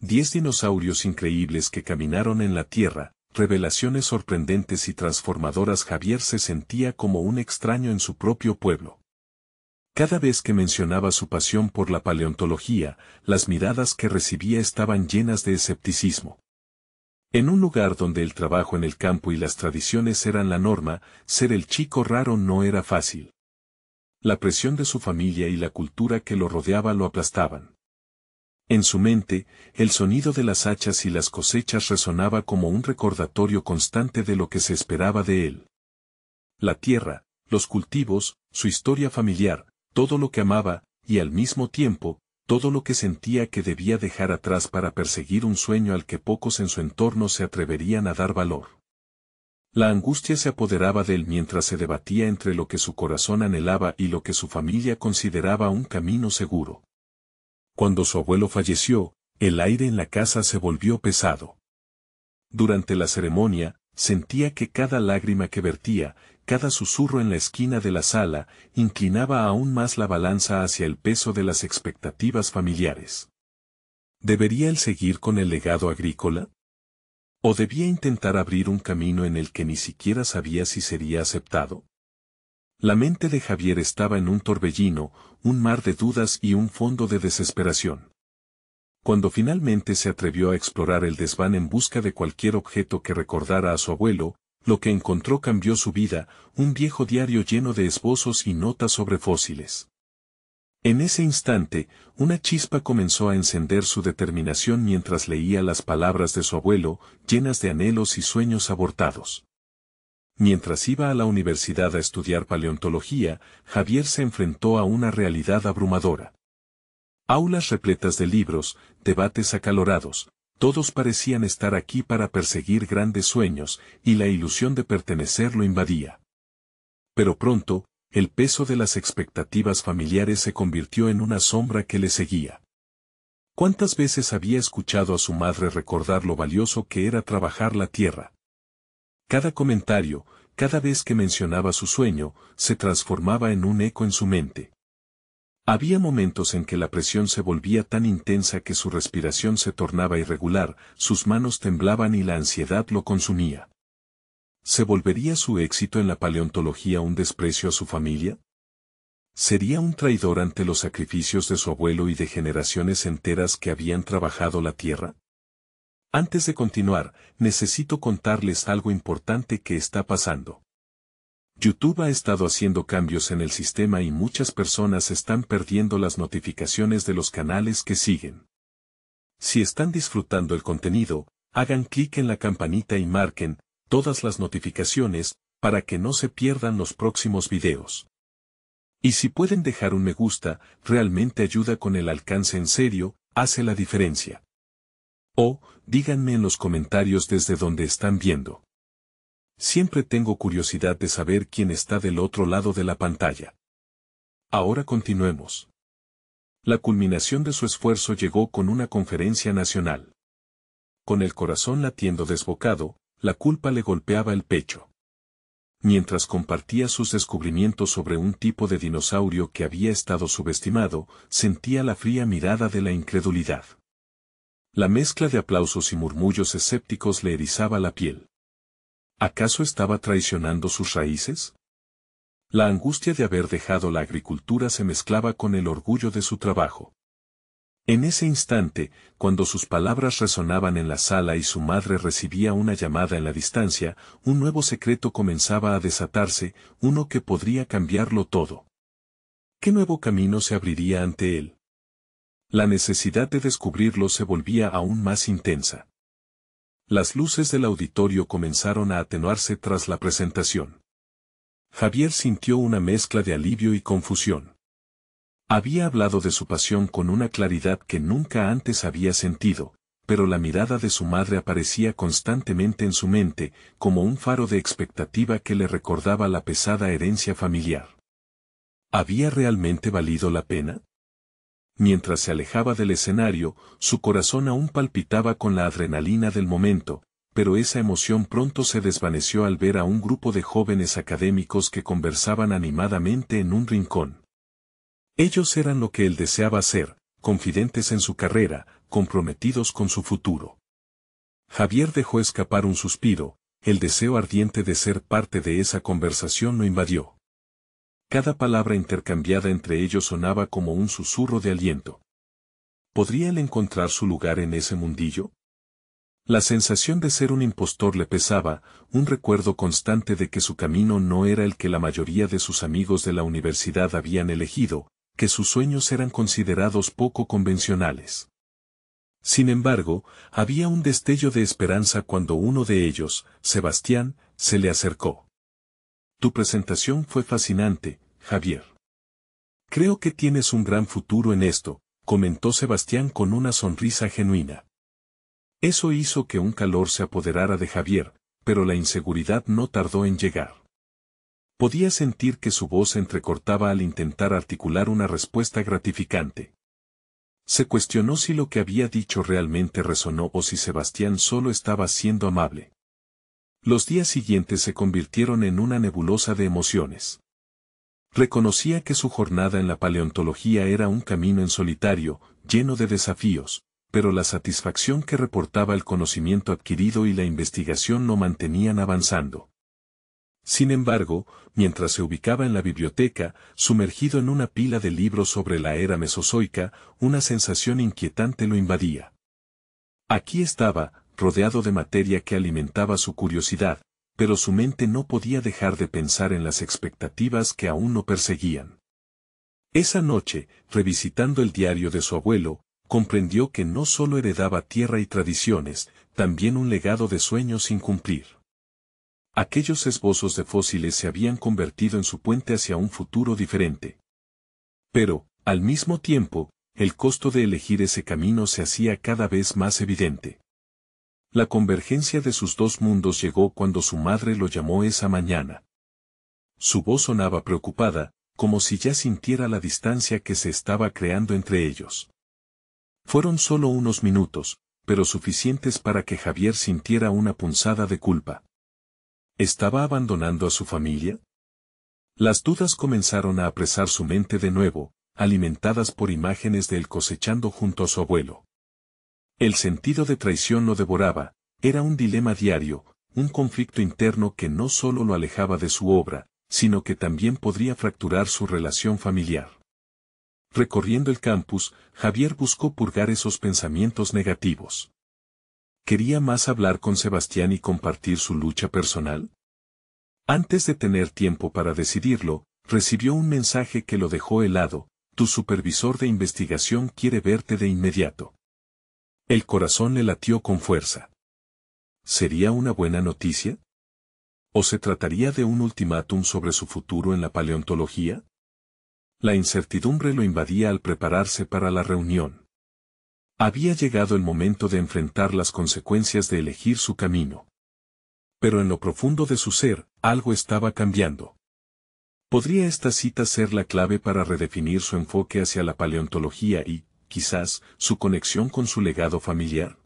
10 dinosaurios increíbles que caminaron en la Tierra, revelaciones sorprendentes y transformadoras. Javier se sentía como un extraño en su propio pueblo. Cada vez que mencionaba su pasión por la paleontología, las miradas que recibía estaban llenas de escepticismo. En un lugar donde el trabajo en el campo y las tradiciones eran la norma, ser el chico raro no era fácil. La presión de su familia y la cultura que lo rodeaba lo aplastaban. En su mente, el sonido de las hachas y las cosechas resonaba como un recordatorio constante de lo que se esperaba de él. La tierra, los cultivos, su historia familiar, todo lo que amaba, y al mismo tiempo, todo lo que sentía que debía dejar atrás para perseguir un sueño al que pocos en su entorno se atreverían a dar valor. La angustia se apoderaba de él mientras se debatía entre lo que su corazón anhelaba y lo que su familia consideraba un camino seguro. Cuando su abuelo falleció, el aire en la casa se volvió pesado. Durante la ceremonia, sentía que cada lágrima que vertía, cada susurro en la esquina de la sala, inclinaba aún más la balanza hacia el peso de las expectativas familiares. ¿Debería él seguir con el legado agrícola? ¿O debía intentar abrir un camino en el que ni siquiera sabía si sería aceptado? La mente de Javier estaba en un torbellino, un mar de dudas y un fondo de desesperación. Cuando finalmente se atrevió a explorar el desván en busca de cualquier objeto que recordara a su abuelo, lo que encontró cambió su vida, un viejo diario lleno de esbozos y notas sobre fósiles. En ese instante, una chispa comenzó a encender su determinación mientras leía las palabras de su abuelo, llenas de anhelos y sueños abortados. Mientras iba a la universidad a estudiar paleontología, Javier se enfrentó a una realidad abrumadora. Aulas repletas de libros, debates acalorados, todos parecían estar aquí para perseguir grandes sueños, y la ilusión de pertenecer lo invadía. Pero pronto, el peso de las expectativas familiares se convirtió en una sombra que le seguía. ¿Cuántas veces había escuchado a su madre recordar lo valioso que era trabajar la tierra? Cada comentario, cada vez que mencionaba su sueño, se transformaba en un eco en su mente. Había momentos en que la presión se volvía tan intensa que su respiración se tornaba irregular, sus manos temblaban y la ansiedad lo consumía. ¿Se volvería su éxito en la paleontología un desprecio a su familia? ¿Sería un traidor ante los sacrificios de su abuelo y de generaciones enteras que habían trabajado la tierra? Antes de continuar, necesito contarles algo importante que está pasando. YouTube ha estado haciendo cambios en el sistema y muchas personas están perdiendo las notificaciones de los canales que siguen. Si están disfrutando el contenido, hagan clic en la campanita y marquen todas las notificaciones para que no se pierdan los próximos videos. Y si pueden dejar un me gusta, realmente ayuda con el alcance en serio, hace la diferencia. O, díganme en los comentarios desde donde están viendo. Siempre tengo curiosidad de saber quién está del otro lado de la pantalla. Ahora continuemos. La culminación de su esfuerzo llegó con una conferencia nacional. Con el corazón latiendo desbocado, la culpa le golpeaba el pecho. Mientras compartía sus descubrimientos sobre un tipo de dinosaurio que había estado subestimado, sentía la fría mirada de la incredulidad. La mezcla de aplausos y murmullos escépticos le erizaba la piel. ¿Acaso estaba traicionando sus raíces? La angustia de haber dejado la agricultura se mezclaba con el orgullo de su trabajo. En ese instante, cuando sus palabras resonaban en la sala y su madre recibía una llamada en la distancia, un nuevo secreto comenzaba a desatarse, uno que podría cambiarlo todo. ¿Qué nuevo camino se abriría ante él? La necesidad de descubrirlo se volvía aún más intensa. Las luces del auditorio comenzaron a atenuarse tras la presentación. Javier sintió una mezcla de alivio y confusión. Había hablado de su pasión con una claridad que nunca antes había sentido, pero la mirada de su madre aparecía constantemente en su mente, como un faro de expectativa que le recordaba la pesada herencia familiar. ¿Había realmente valido la pena? Mientras se alejaba del escenario, su corazón aún palpitaba con la adrenalina del momento, pero esa emoción pronto se desvaneció al ver a un grupo de jóvenes académicos que conversaban animadamente en un rincón. Ellos eran lo que él deseaba ser, confidentes en su carrera, comprometidos con su futuro. Javier dejó escapar un suspiro, el deseo ardiente de ser parte de esa conversación lo invadió. Cada palabra intercambiada entre ellos sonaba como un susurro de aliento. ¿Podría él encontrar su lugar en ese mundillo? La sensación de ser un impostor le pesaba, un recuerdo constante de que su camino no era el que la mayoría de sus amigos de la universidad habían elegido, que sus sueños eran considerados poco convencionales. Sin embargo, había un destello de esperanza cuando uno de ellos, Sebastián, se le acercó. Tu presentación fue fascinante, Javier. Creo que tienes un gran futuro en esto, comentó Sebastián con una sonrisa genuina. Eso hizo que un calor se apoderara de Javier, pero la inseguridad no tardó en llegar. Podía sentir que su voz se entrecortaba al intentar articular una respuesta gratificante. Se cuestionó si lo que había dicho realmente resonó o si Sebastián solo estaba siendo amable. Los días siguientes se convirtieron en una nebulosa de emociones. Reconocía que su jornada en la paleontología era un camino en solitario, lleno de desafíos, pero la satisfacción que reportaba el conocimiento adquirido y la investigación lo mantenían avanzando. Sin embargo, mientras se ubicaba en la biblioteca, sumergido en una pila de libros sobre la era mesozoica, una sensación inquietante lo invadía. Aquí estaba, rodeado de materia que alimentaba su curiosidad, pero su mente no podía dejar de pensar en las expectativas que aún lo perseguían. Esa noche, revisitando el diario de su abuelo, comprendió que no solo heredaba tierra y tradiciones, también un legado de sueños sin cumplir. Aquellos esbozos de fósiles se habían convertido en su puente hacia un futuro diferente. Pero, al mismo tiempo, el costo de elegir ese camino se hacía cada vez más evidente. La convergencia de sus dos mundos llegó cuando su madre lo llamó esa mañana. Su voz sonaba preocupada, como si ya sintiera la distancia que se estaba creando entre ellos. Fueron solo unos minutos, pero suficientes para que Javier sintiera una punzada de culpa. ¿Estaba abandonando a su familia? Las dudas comenzaron a apresar su mente de nuevo, alimentadas por imágenes de él cosechando junto a su abuelo. El sentido de traición lo devoraba, era un dilema diario, un conflicto interno que no solo lo alejaba de su obra, sino que también podría fracturar su relación familiar. Recorriendo el campus, Javier buscó purgar esos pensamientos negativos. ¿Quería más hablar con Sebastián y compartir su lucha personal? Antes de tener tiempo para decidirlo, recibió un mensaje que lo dejó helado: tu supervisor de investigación quiere verte de inmediato. El corazón le latió con fuerza. ¿Sería una buena noticia? ¿O se trataría de un ultimátum sobre su futuro en la paleontología? La incertidumbre lo invadía al prepararse para la reunión. Había llegado el momento de enfrentar las consecuencias de elegir su camino. Pero en lo profundo de su ser, algo estaba cambiando. ¿Podría esta cita ser la clave para redefinir su enfoque hacia la paleontología y, quizás, su conexión con su legado familiar?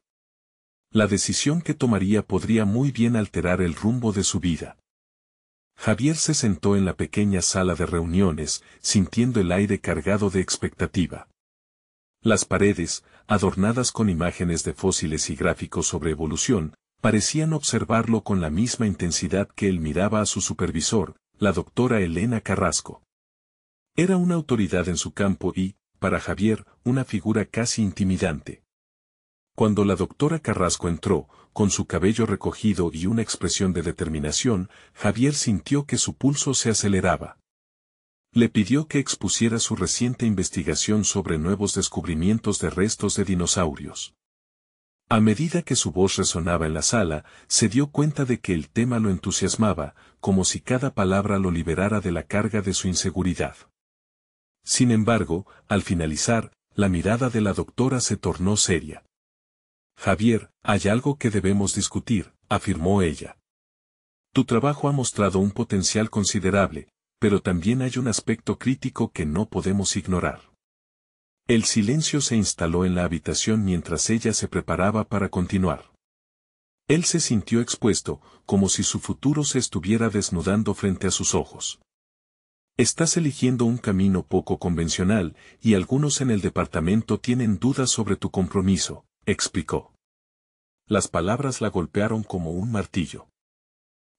La decisión que tomaría podría muy bien alterar el rumbo de su vida. Javier se sentó en la pequeña sala de reuniones, sintiendo el aire cargado de expectativa. Las paredes, adornadas con imágenes de fósiles y gráficos sobre evolución, parecían observarlo con la misma intensidad que él miraba a su supervisor, la doctora Elena Carrasco. Era una autoridad en su campo y, para Javier, una figura casi intimidante. Cuando la doctora Carrasco entró, con su cabello recogido y una expresión de determinación, Javier sintió que su pulso se aceleraba. Le pidió que expusiera su reciente investigación sobre nuevos descubrimientos de restos de dinosaurios. A medida que su voz resonaba en la sala, se dio cuenta de que el tema lo entusiasmaba, como si cada palabra lo liberara de la carga de su inseguridad. Sin embargo, al finalizar, la mirada de la doctora se tornó seria. Javier, hay algo que debemos discutir, afirmó ella. Tu trabajo ha mostrado un potencial considerable, pero también hay un aspecto crítico que no podemos ignorar. El silencio se instaló en la habitación mientras ella se preparaba para continuar. Él se sintió expuesto, como si su futuro se estuviera desnudando frente a sus ojos. Estás eligiendo un camino poco convencional, y algunos en el departamento tienen dudas sobre tu compromiso, explicó. Las palabras la golpearon como un martillo.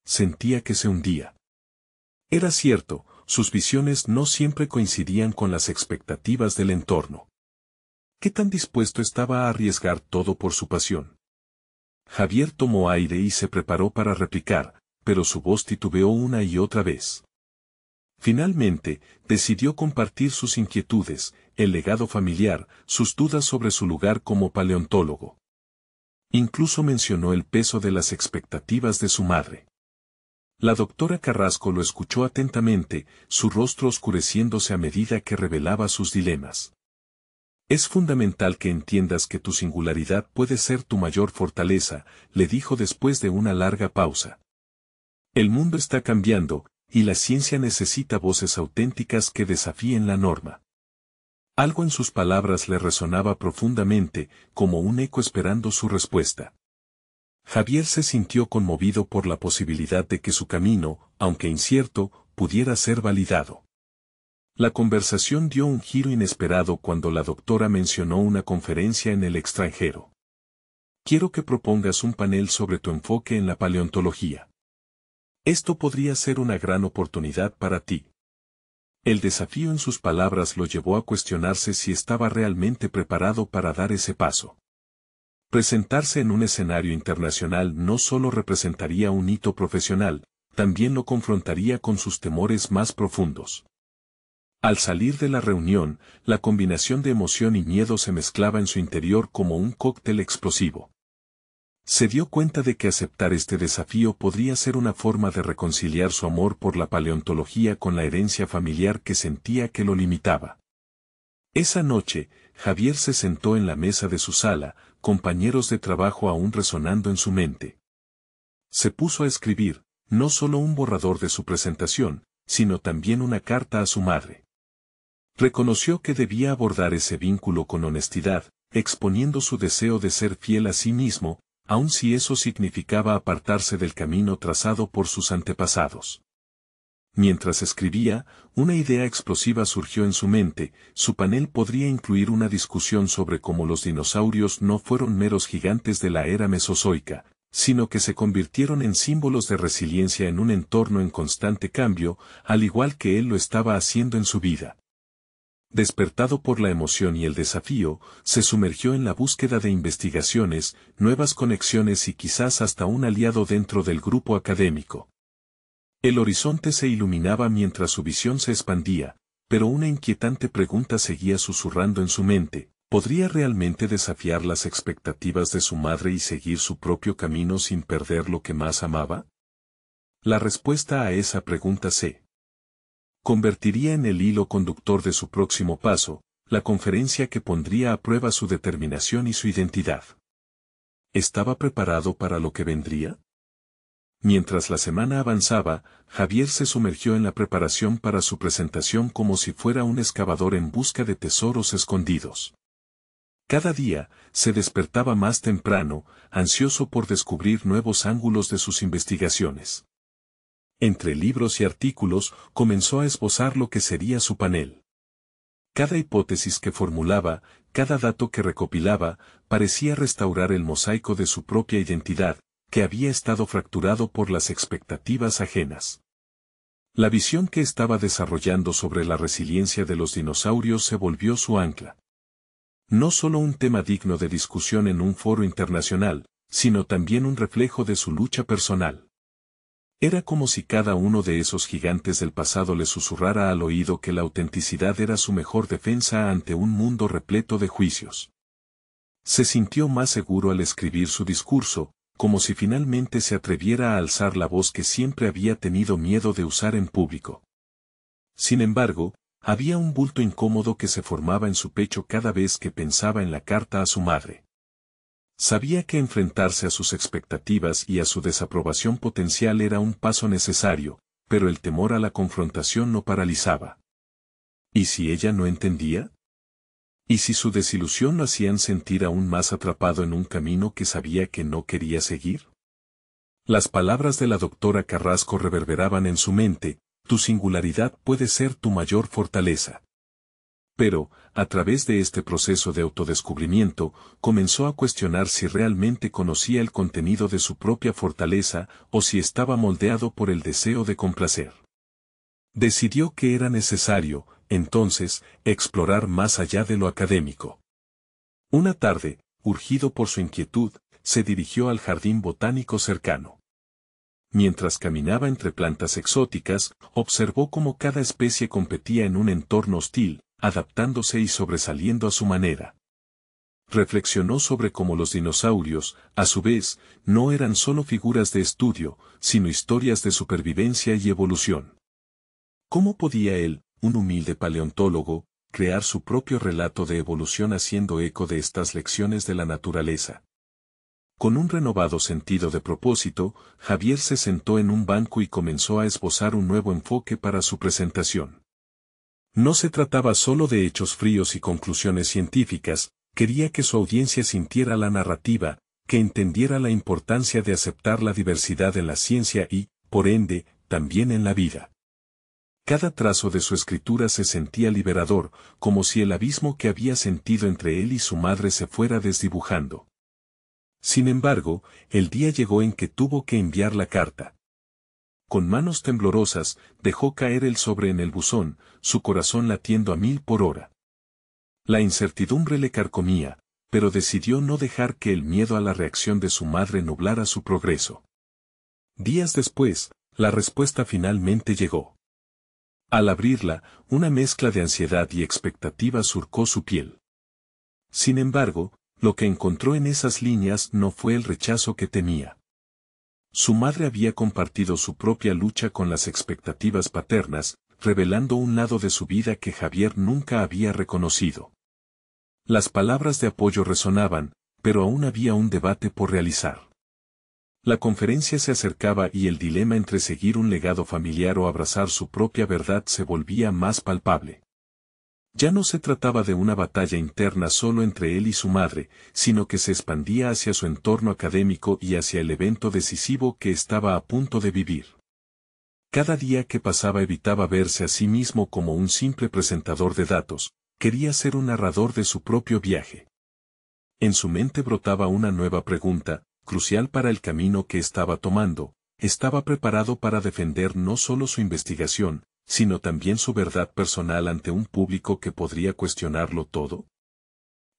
Sentía que se hundía. Era cierto, sus visiones no siempre coincidían con las expectativas del entorno. ¿Qué tan dispuesto estaba a arriesgar todo por su pasión? Javier tomó aire y se preparó para replicar, pero su voz titubeó una y otra vez. Finalmente, decidió compartir sus inquietudes, el legado familiar, sus dudas sobre su lugar como paleontólogo. Incluso mencionó el peso de las expectativas de su madre. La doctora Carrasco lo escuchó atentamente, su rostro oscureciéndose a medida que revelaba sus dilemas. Es fundamental que entiendas que tu singularidad puede ser tu mayor fortaleza, le dijo después de una larga pausa. El mundo está cambiando, y la ciencia necesita voces auténticas que desafíen la norma. Algo en sus palabras le resonaba profundamente, como un eco esperando su respuesta. Javier se sintió conmovido por la posibilidad de que su camino, aunque incierto, pudiera ser validado. La conversación dio un giro inesperado cuando la doctora mencionó una conferencia en el extranjero. Quiero que propongas un panel sobre tu enfoque en la paleontología. Esto podría ser una gran oportunidad para ti. El desafío en sus palabras lo llevó a cuestionarse si estaba realmente preparado para dar ese paso. Presentarse en un escenario internacional no solo representaría un hito profesional, también lo confrontaría con sus temores más profundos. Al salir de la reunión, la combinación de emoción y miedo se mezclaba en su interior como un cóctel explosivo. Se dio cuenta de que aceptar este desafío podría ser una forma de reconciliar su amor por la paleontología con la herencia familiar que sentía que lo limitaba. Esa noche, Javier se sentó en la mesa de su sala, compañeros de trabajo aún resonando en su mente. Se puso a escribir, no solo un borrador de su presentación, sino también una carta a su madre. Reconoció que debía abordar ese vínculo con honestidad, exponiendo su deseo de ser fiel a sí mismo, aun si eso significaba apartarse del camino trazado por sus antepasados. Mientras escribía, una idea explosiva surgió en su mente, su panel podría incluir una discusión sobre cómo los dinosaurios no fueron meros gigantes de la era mesozoica, sino que se convirtieron en símbolos de resiliencia en un entorno en constante cambio, al igual que él lo estaba haciendo en su vida. Despertado por la emoción y el desafío, se sumergió en la búsqueda de investigaciones, nuevas conexiones y quizás hasta un aliado dentro del grupo académico. El horizonte se iluminaba mientras su visión se expandía, pero una inquietante pregunta seguía susurrando en su mente: ¿podría realmente desafiar las expectativas de su madre y seguir su propio camino sin perder lo que más amaba? La respuesta a esa pregunta se convertiría en el hilo conductor de su próximo paso, la conferencia que pondría a prueba su determinación y su identidad. ¿Estaba preparado para lo que vendría? Mientras la semana avanzaba, Javier se sumergió en la preparación para su presentación como si fuera un excavador en busca de tesoros escondidos. Cada día, se despertaba más temprano, ansioso por descubrir nuevos ángulos de sus investigaciones. Entre libros y artículos, comenzó a esbozar lo que sería su panel. Cada hipótesis que formulaba, cada dato que recopilaba, parecía restaurar el mosaico de su propia identidad, que había estado fracturado por las expectativas ajenas. La visión que estaba desarrollando sobre la resiliencia de los dinosaurios se volvió su ancla. No solo un tema digno de discusión en un foro internacional, sino también un reflejo de su lucha personal. Era como si cada uno de esos gigantes del pasado le susurrara al oído que la autenticidad era su mejor defensa ante un mundo repleto de juicios. Se sintió más seguro al escribir su discurso, como si finalmente se atreviera a alzar la voz que siempre había tenido miedo de usar en público. Sin embargo, había un bulto incómodo que se formaba en su pecho cada vez que pensaba en la carta a su madre. Sabía que enfrentarse a sus expectativas y a su desaprobación potencial era un paso necesario, pero el temor a la confrontación no paralizaba. ¿Y si ella no entendía? ¿Y si su desilusión lo hacían sentir aún más atrapado en un camino que sabía que no quería seguir? Las palabras de la doctora Carrasco reverberaban en su mente, tu singularidad puede ser tu mayor fortaleza. Pero, a través de este proceso de autodescubrimiento, comenzó a cuestionar si realmente conocía el contenido de su propia fortaleza o si estaba moldeado por el deseo de complacer. Decidió que era necesario, entonces, explorar más allá de lo académico. Una tarde, urgido por su inquietud, se dirigió al jardín botánico cercano. Mientras caminaba entre plantas exóticas, observó cómo cada especie competía en un entorno hostil, adaptándose y sobresaliendo a su manera. Reflexionó sobre cómo los dinosaurios, a su vez, no eran solo figuras de estudio, sino historias de supervivencia y evolución. ¿Cómo podía él, un humilde paleontólogo, crear su propio relato de evolución haciendo eco de estas lecciones de la naturaleza? Con un renovado sentido de propósito, Javier se sentó en un banco y comenzó a esbozar un nuevo enfoque para su presentación. No se trataba solo de hechos fríos y conclusiones científicas, quería que su audiencia sintiera la narrativa, que entendiera la importancia de aceptar la diversidad en la ciencia y, por ende, también en la vida. Cada trazo de su escritura se sentía liberador, como si el abismo que había sentido entre él y su madre se fuera desdibujando. Sin embargo, el día llegó en que tuvo que enviar la carta. Con manos temblorosas, dejó caer el sobre en el buzón, su corazón latiendo a 1000 por hora. La incertidumbre le carcomía, pero decidió no dejar que el miedo a la reacción de su madre nublara su progreso. Días después, la respuesta finalmente llegó. Al abrirla, una mezcla de ansiedad y expectativa surcó su piel. Sin embargo, lo que encontró en esas líneas no fue el rechazo que temía. Su madre había compartido su propia lucha con las expectativas paternas, revelando un lado de su vida que Javier nunca había reconocido. Las palabras de apoyo resonaban, pero aún había un debate por realizar. La conferencia se acercaba y el dilema entre seguir un legado familiar o abrazar su propia verdad se volvía más palpable. Ya no se trataba de una batalla interna solo entre él y su madre, sino que se expandía hacia su entorno académico y hacia el evento decisivo que estaba a punto de vivir. Cada día que pasaba evitaba verse a sí mismo como un simple presentador de datos, quería ser un narrador de su propio viaje. En su mente brotaba una nueva pregunta, crucial para el camino que estaba tomando: ¿estaba preparado para defender no solo su investigación, sino también su verdad personal ante un público que podría cuestionarlo todo?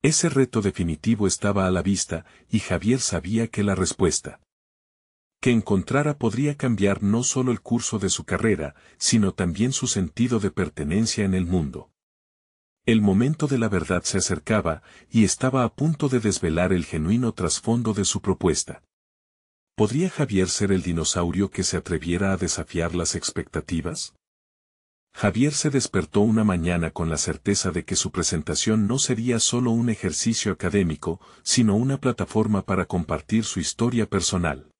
Ese reto definitivo estaba a la vista, y Javier sabía que la respuesta que encontrara podría cambiar no solo el curso de su carrera, sino también su sentido de pertenencia en el mundo. El momento de la verdad se acercaba, y estaba a punto de desvelar el genuino trasfondo de su propuesta. ¿Podría Javier ser el dinosaurio que se atreviera a desafiar las expectativas? Javier se despertó una mañana con la certeza de que su presentación no sería solo un ejercicio académico, sino una plataforma para compartir su historia personal.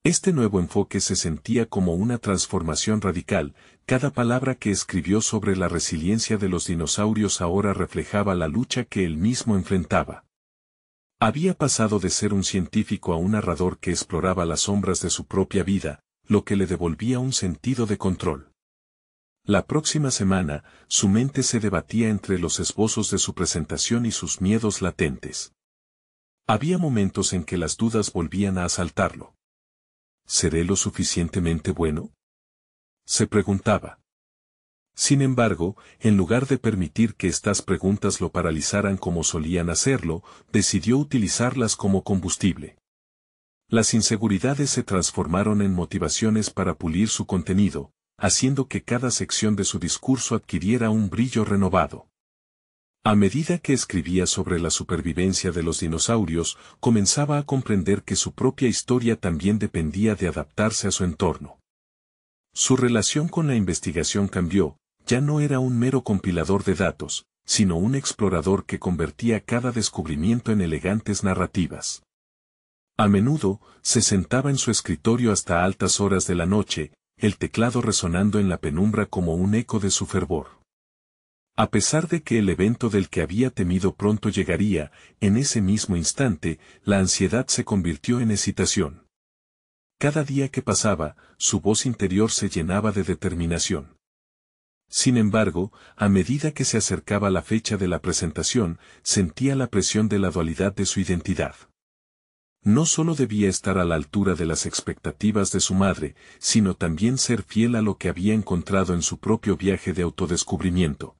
Este nuevo enfoque se sentía como una transformación radical. Cada palabra que escribió sobre la resiliencia de los dinosaurios ahora reflejaba la lucha que él mismo enfrentaba. Había pasado de ser un científico a un narrador que exploraba las sombras de su propia vida, lo que le devolvía un sentido de control. La próxima semana, su mente se debatía entre los esbozos de su presentación y sus miedos latentes. Había momentos en que las dudas volvían a asaltarlo. ¿Seré lo suficientemente bueno?, se preguntaba. Sin embargo, en lugar de permitir que estas preguntas lo paralizaran como solían hacerlo, decidió utilizarlas como combustible. Las inseguridades se transformaron en motivaciones para pulir su contenido, haciendo que cada sección de su discurso adquiriera un brillo renovado. A medida que escribía sobre la supervivencia de los dinosaurios, comenzaba a comprender que su propia historia también dependía de adaptarse a su entorno. Su relación con la investigación cambió. Ya no era un mero compilador de datos, sino un explorador que convertía cada descubrimiento en elegantes narrativas. A menudo, se sentaba en su escritorio hasta altas horas de la noche, el teclado resonando en la penumbra como un eco de su fervor. A pesar de que el evento del que había temido pronto llegaría, en ese mismo instante, la ansiedad se convirtió en excitación. cada día que pasaba, su voz interior se llenaba de determinación. Sin embargo, a medida que se acercaba la fecha de la presentación, sentía la presión de la dualidad de su identidad. No solo debía estar a la altura de las expectativas de su madre, sino también ser fiel a lo que había encontrado en su propio viaje de autodescubrimiento.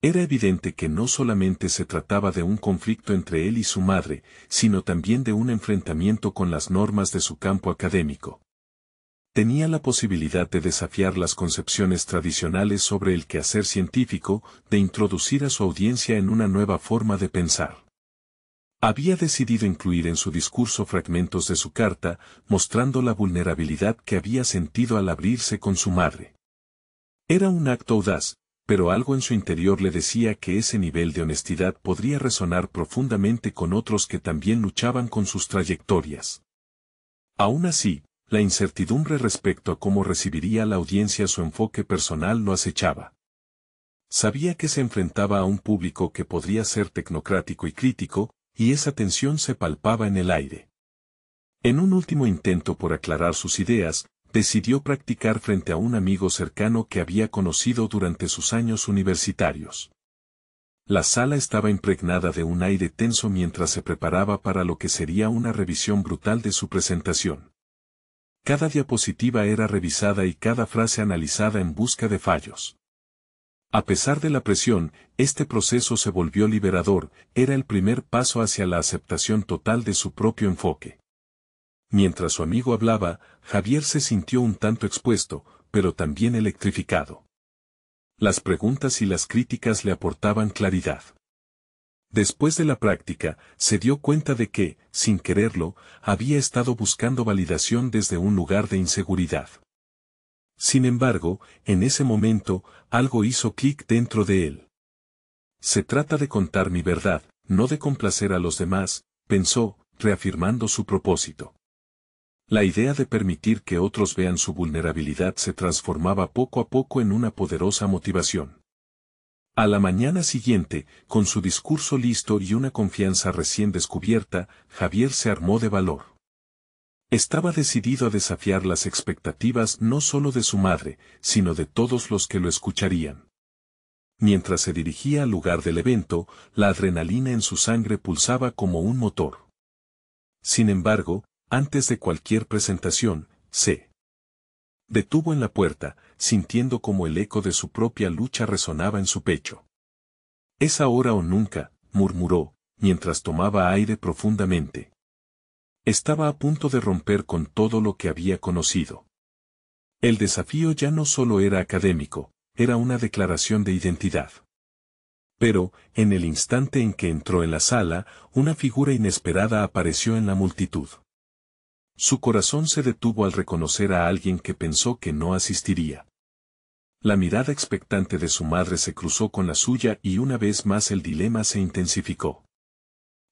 Era evidente que no solamente se trataba de un conflicto entre él y su madre, sino también de un enfrentamiento con las normas de su campo académico. Tenía la posibilidad de desafiar las concepciones tradicionales sobre el quehacer científico, de introducir a su audiencia en una nueva forma de pensar. Había decidido incluir en su discurso fragmentos de su carta, mostrando la vulnerabilidad que había sentido al abrirse con su madre. Era un acto audaz, pero algo en su interior le decía que ese nivel de honestidad podría resonar profundamente con otros que también luchaban con sus trayectorias. Aún así, la incertidumbre respecto a cómo recibiría la audiencia su enfoque personal lo acechaba. Sabía que se enfrentaba a un público que podría ser tecnocrático y crítico, y esa tensión se palpaba en el aire. En un último intento por aclarar sus ideas, decidió practicar frente a un amigo cercano que había conocido durante sus años universitarios. La sala estaba impregnada de un aire tenso mientras se preparaba para lo que sería una revisión brutal de su presentación. Cada diapositiva era revisada y cada frase analizada en busca de fallos. A pesar de la presión, este proceso se volvió liberador, era el primer paso hacia la aceptación total de su propio enfoque. Mientras su amigo hablaba, Javier se sintió un tanto expuesto, pero también electrificado. Las preguntas y las críticas le aportaban claridad. Después de la práctica, se dio cuenta de que, sin quererlo, había estado buscando validación desde un lugar de inseguridad. Sin embargo, en ese momento, algo hizo clic dentro de él. Se trata de contar mi verdad, no de complacer a los demás, pensó, reafirmando su propósito. La idea de permitir que otros vean su vulnerabilidad se transformaba poco a poco en una poderosa motivación. A la mañana siguiente, con su discurso listo y una confianza recién descubierta, Javier se armó de valor. Estaba decidido a desafiar las expectativas no solo de su madre, sino de todos los que lo escucharían. Mientras se dirigía al lugar del evento, la adrenalina en su sangre pulsaba como un motor. Sin embargo, antes de cualquier presentación, se detuvo en la puerta, sintiendo como el eco de su propia lucha resonaba en su pecho. «Es ahora o nunca», murmuró, mientras tomaba aire profundamente. Estaba a punto de romper con todo lo que había conocido. El desafío ya no solo era académico, era una declaración de identidad. Pero, en el instante en que entró en la sala, una figura inesperada apareció en la multitud. Su corazón se detuvo al reconocer a alguien que pensó que no asistiría. La mirada expectante de su madre se cruzó con la suya y una vez más el dilema se intensificó.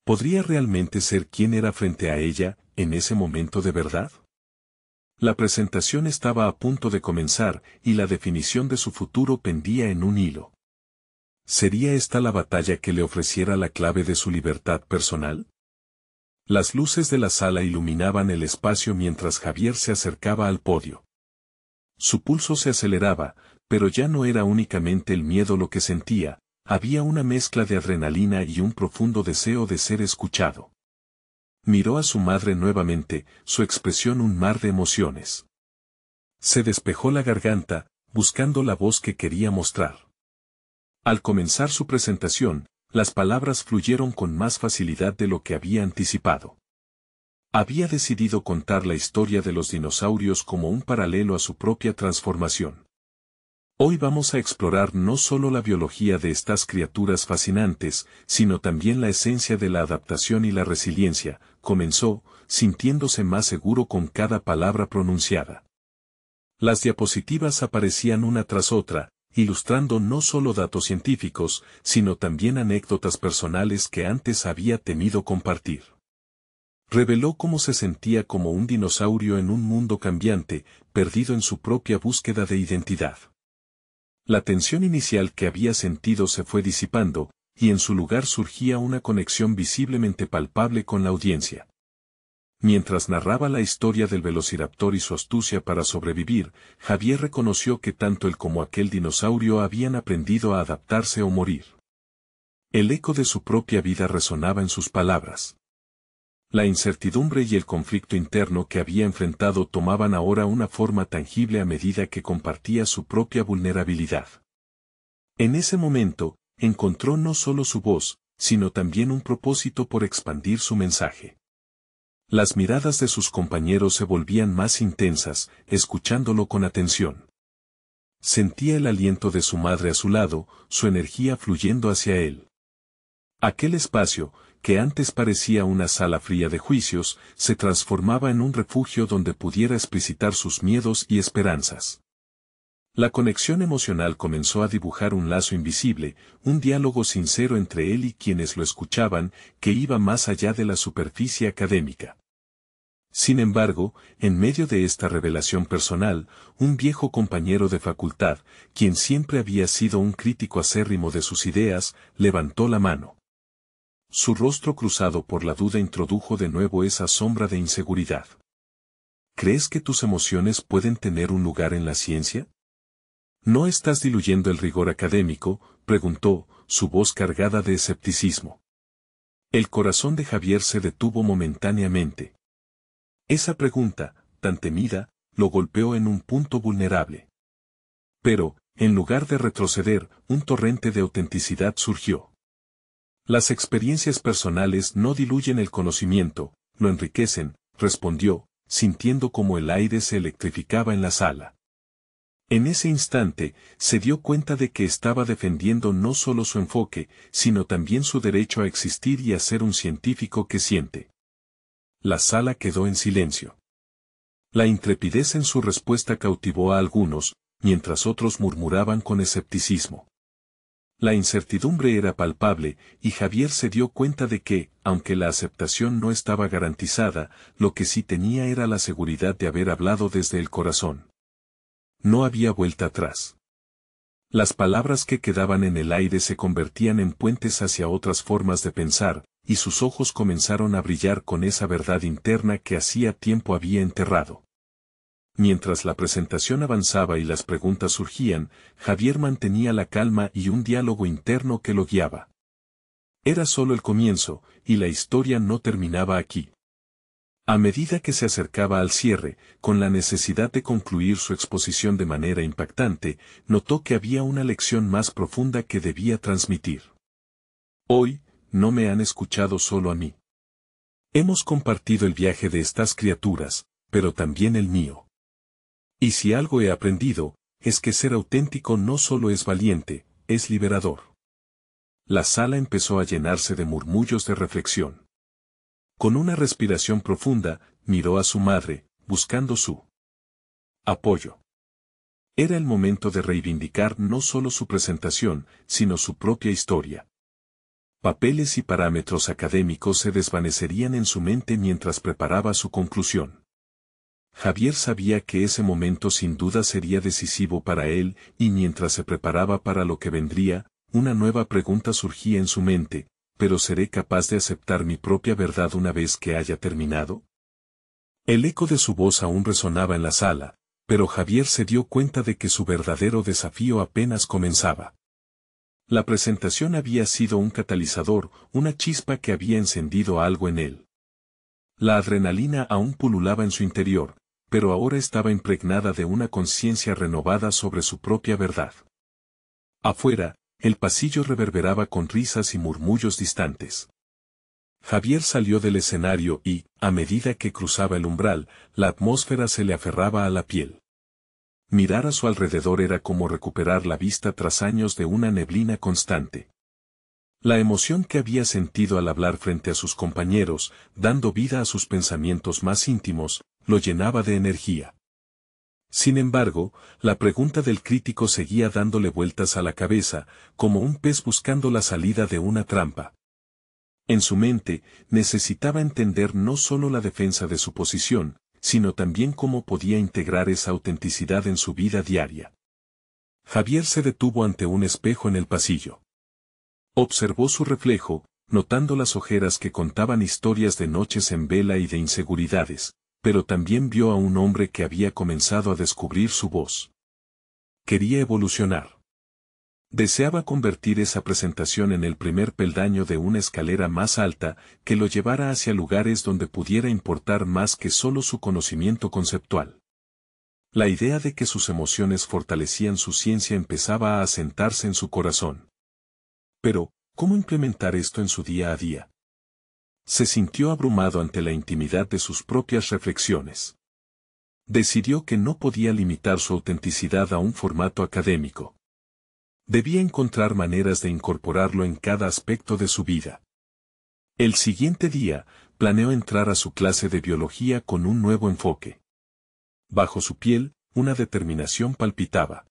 ¿Podría realmente ser quien era frente a ella, en ese momento de verdad? La presentación estaba a punto de comenzar, y la definición de su futuro pendía en un hilo. ¿Sería esta la batalla que le ofreciera la clave de su libertad personal? Las luces de la sala iluminaban el espacio mientras Javier se acercaba al podio. Su pulso se aceleraba, pero ya no era únicamente el miedo lo que sentía, había una mezcla de adrenalina y un profundo deseo de ser escuchado. Miró a su madre nuevamente, su expresión un mar de emociones. Se despejó la garganta, buscando la voz que quería mostrar. Al comenzar su presentación, las palabras fluyeron con más facilidad de lo que había anticipado. Había decidido contar la historia de los dinosaurios como un paralelo a su propia transformación. Hoy vamos a explorar no solo la biología de estas criaturas fascinantes, sino también la esencia de la adaptación y la resiliencia, comenzó, sintiéndose más seguro con cada palabra pronunciada. Las diapositivas aparecían una tras otra, ilustrando no solo datos científicos, sino también anécdotas personales que antes había temido compartir. Reveló cómo se sentía como un dinosaurio en un mundo cambiante, perdido en su propia búsqueda de identidad. La tensión inicial que había sentido se fue disipando, y en su lugar surgía una conexión visiblemente palpable con la audiencia. Mientras narraba la historia del velociraptor y su astucia para sobrevivir, Javier reconoció que tanto él como aquel dinosaurio habían aprendido a adaptarse o morir. El eco de su propia vida resonaba en sus palabras. La incertidumbre y el conflicto interno que había enfrentado tomaban ahora una forma tangible a medida que compartía su propia vulnerabilidad. En ese momento, encontró no solo su voz, sino también un propósito por expandir su mensaje. Las miradas de sus compañeros se volvían más intensas, escuchándolo con atención. Sentía el aliento de su madre a su lado, su energía fluyendo hacia él. Aquel espacio, que antes parecía una sala fría de juicios, se transformaba en un refugio donde pudiera explicitar sus miedos y esperanzas. La conexión emocional comenzó a dibujar un lazo invisible, un diálogo sincero entre él y quienes lo escuchaban, que iba más allá de la superficie académica. Sin embargo, en medio de esta revelación personal, un viejo compañero de facultad, quien siempre había sido un crítico acérrimo de sus ideas, levantó la mano. Su rostro cruzado por la duda introdujo de nuevo esa sombra de inseguridad. ¿Crees que tus emociones pueden tener un lugar en la ciencia? ¿No estás diluyendo el rigor académico?, preguntó, su voz cargada de escepticismo. El corazón de Javier se detuvo momentáneamente. Esa pregunta, tan temida, lo golpeó en un punto vulnerable. Pero, en lugar de retroceder, un torrente de autenticidad surgió. Las experiencias personales no diluyen el conocimiento, lo enriquecen, respondió, sintiendo como el aire se electrificaba en la sala. En ese instante, se dio cuenta de que estaba defendiendo no solo su enfoque, sino también su derecho a existir y a ser un científico que siente. La sala quedó en silencio. La intrepidez en su respuesta cautivó a algunos, mientras otros murmuraban con escepticismo. La incertidumbre era palpable, y Javier se dio cuenta de que, aunque la aceptación no estaba garantizada, lo que sí tenía era la seguridad de haber hablado desde el corazón. No había vuelta atrás. Las palabras que quedaban en el aire se convertían en puentes hacia otras formas de pensar, y sus ojos comenzaron a brillar con esa verdad interna que hacía tiempo había enterrado. Mientras la presentación avanzaba y las preguntas surgían, Javier mantenía la calma y un diálogo interno que lo guiaba. Era solo el comienzo, y la historia no terminaba aquí. A medida que se acercaba al cierre, con la necesidad de concluir su exposición de manera impactante, notó que había una lección más profunda que debía transmitir. Hoy, no me han escuchado solo a mí. Hemos compartido el viaje de estas criaturas, pero también el mío. Y si algo he aprendido, es que ser auténtico no solo es valiente, es liberador. La sala empezó a llenarse de murmullos de reflexión. Con una respiración profunda, miró a su madre, buscando su apoyo. Era el momento de reivindicar no solo su presentación, sino su propia historia. Papeles y parámetros académicos se desvanecerían en su mente mientras preparaba su conclusión. Javier sabía que ese momento sin duda sería decisivo para él, y mientras se preparaba para lo que vendría, una nueva pregunta surgía en su mente: ¿pero seré capaz de aceptar mi propia verdad una vez que haya terminado? El eco de su voz aún resonaba en la sala, pero Javier se dio cuenta de que su verdadero desafío apenas comenzaba. La presentación había sido un catalizador, una chispa que había encendido algo en él. La adrenalina aún pululaba en su interior, pero ahora estaba impregnada de una conciencia renovada sobre su propia verdad. Afuera, el pasillo reverberaba con risas y murmullos distantes. Javier salió del escenario y, a medida que cruzaba el umbral, la atmósfera se le aferraba a la piel. Mirar a su alrededor era como recuperar la vista tras años de una neblina constante. La emoción que había sentido al hablar frente a sus compañeros, dando vida a sus pensamientos más íntimos, lo llenaba de energía. Sin embargo, la pregunta del crítico seguía dándole vueltas a la cabeza, como un pez buscando la salida de una trampa. En su mente, necesitaba entender no solo la defensa de su posición, sino también cómo podía integrar esa autenticidad en su vida diaria. Javier se detuvo ante un espejo en el pasillo. Observó su reflejo, notando las ojeras que contaban historias de noches en vela y de inseguridades, pero también vio a un hombre que había comenzado a descubrir su voz. Quería evolucionar. Deseaba convertir esa presentación en el primer peldaño de una escalera más alta que lo llevara hacia lugares donde pudiera importar más que solo su conocimiento conceptual. La idea de que sus emociones fortalecían su ciencia empezaba a asentarse en su corazón. Pero, ¿cómo implementar esto en su día a día? Se sintió abrumado ante la intimidad de sus propias reflexiones. Decidió que no podía limitar su autenticidad a un formato académico. Debía encontrar maneras de incorporarlo en cada aspecto de su vida. El siguiente día, planeó entrar a su clase de biología con un nuevo enfoque. Bajo su piel, una determinación palpitaba.